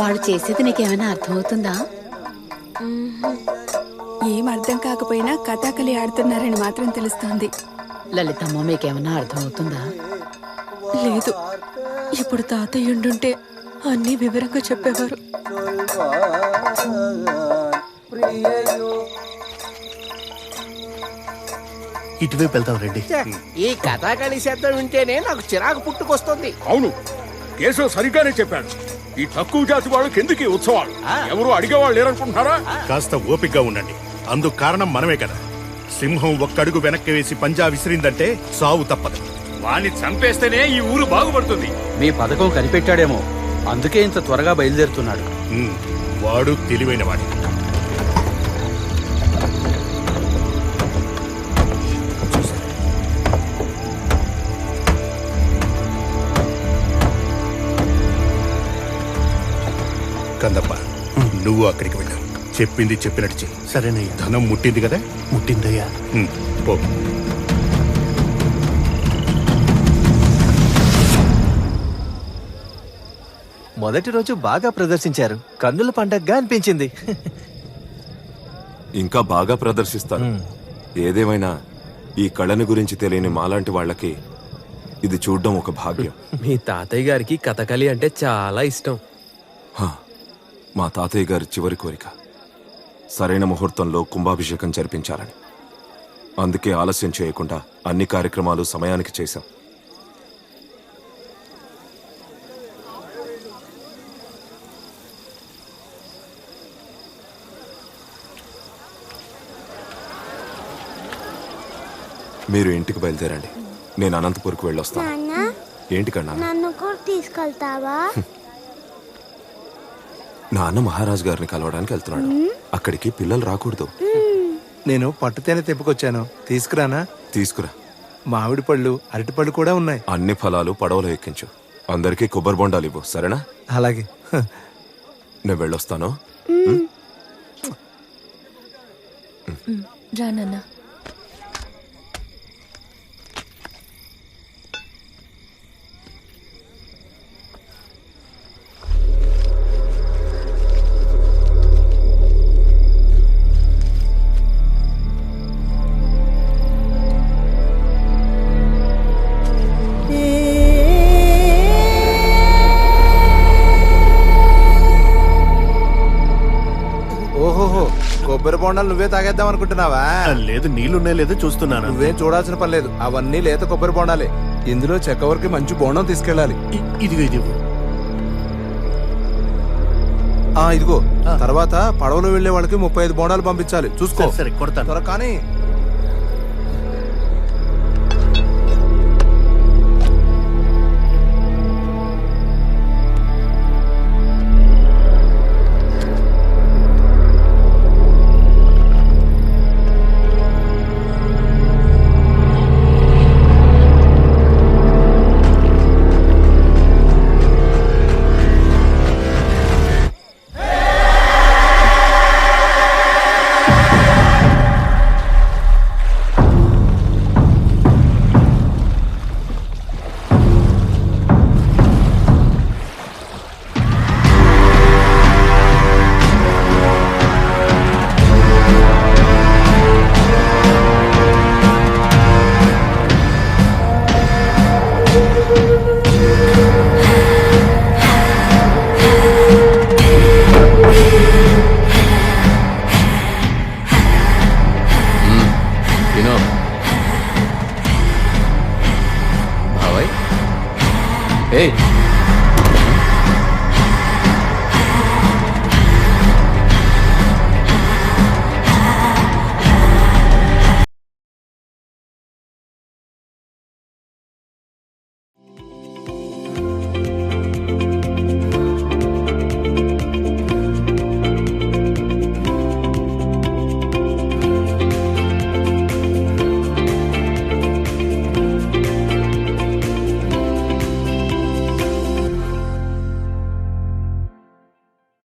వాడు చేసేది నీకేమైనా అర్థమవుతుందా? ఏం అర్థం కాకపోయినా కథాకళి ఆడుతున్నారని మాత్రం తెలుస్తోంది. లలితమ్మ, మీకేమైనా అర్థమవుతుందా? లేదు, ఇప్పుడు తాతయ్య ఉండుంటే అన్నీ వివరంగా చెప్పేవారు. ఇటువైపు వెళ్తాం రండి. ఈ కథాకళి శబ్దం వింటేనే నాకు చిరాకు పుట్టుకొస్తుంది. అవును, కేశవ్ సరిగ్గానే చెప్పాడు. ఈ తక్కువ జాతి వాళ్ళకి ఎందుకు ఈ ఉత్సవాలు? ఎవరు అడిగేవాళ్ళు లేరనుకుంటున్నారా? కాస్త ఓపికగా ఉండండి. అందుకు కారణం మనమే కదా. సింహం ఒక్కడుగు వెనక్కి వేసి పంజా విసిరిందంటే సావు తప్పదు. వాణ్ణి చంపేస్తేనే ఈ ఊరు బాగుపడుతుంది. మీ పథకం కనిపెట్టాడేమో, అందుకే ఇంత త్వరగా బయలుదేరుతున్నాడు. వాడు తెలివైన వాడి. కందప్ప, నువ్వు అక్కడికి వెళ్ళావు. చెప్పింది చెప్పినట్టు చెయ్యి. సరేనయ్యా. ధనం ముట్టింది కదా? ముట్టిందయ్యా. పో. మొదటి రోజు బాగా ప్రదర్శించారు. కన్నుల పండగగా అనిపించింది. ఇంకా బాగా ప్రదర్శిస్తారు. ఏదేమైనా ఈ కళని గురించి తెలియని మాలాంటి వాళ్ళకి ఇది చూడడం ఒక భాగ్యం. మీ తాతయ్య గారికి కథకళి అంటే చాలా ఇష్టం. మా తాతయ్య గారి చివరి కోరిక సరైన ముహూర్తంలో కుంభాభిషేకం జరిపించాలని. అందుకే ఆలస్యం చేయకుండా అన్ని కార్యక్రమాలు సమయానికి చేశాం. మీరు ఇంటికి బయలుదేరండి. నేను అనంతపూర్కి వెళ్ళొస్తాను. ఏంటి కన్నా? నన్ను కూడా తీసుకెళ్తావా? నాన్న మహారాజ్ గారిని కలవడానికి వెళ్తున్నాడు. అక్కడికి పిల్లలు రాకూడదు. నేను పట్టుతేనె తెంపుకొచ్చాను, తీసుకురానా? తీసుకురా. మామిడి పళ్ళు, అరటి పళ్ళు కూడా ఉన్నాయి. అన్ని ఫలాలు పడవలో ఎక్కించు. అందరికీ కొబ్బరి బొండాలు ఇవ్వు, సరేనా? అలాగే. నేను వెళ్ళొస్తాను. రానన్నా. ఓహోహో, కొబ్బరి బొండాలు నువ్వే తాగేద్దాం అనుకుంటున్నావా? లేదు, నీళ్లున్నాయి లేదో చూస్తున్నాను. నువ్వేం చూడాల్సిన పని లేదు. అవన్నీ లేత కొబ్బరి బొండాలే. ఇందులో చెక్కవరికి మంచి బోండం తీసుకెళ్ళాలి. ఇదిగో ఇదిగో. ఇదిగో. తర్వాత పడవలో వెళ్లే వాళ్ళకి 35 బోండాలు పంపించాలి. చూసుకో. సరే కొడతాను. త్వర కానీ. Hey!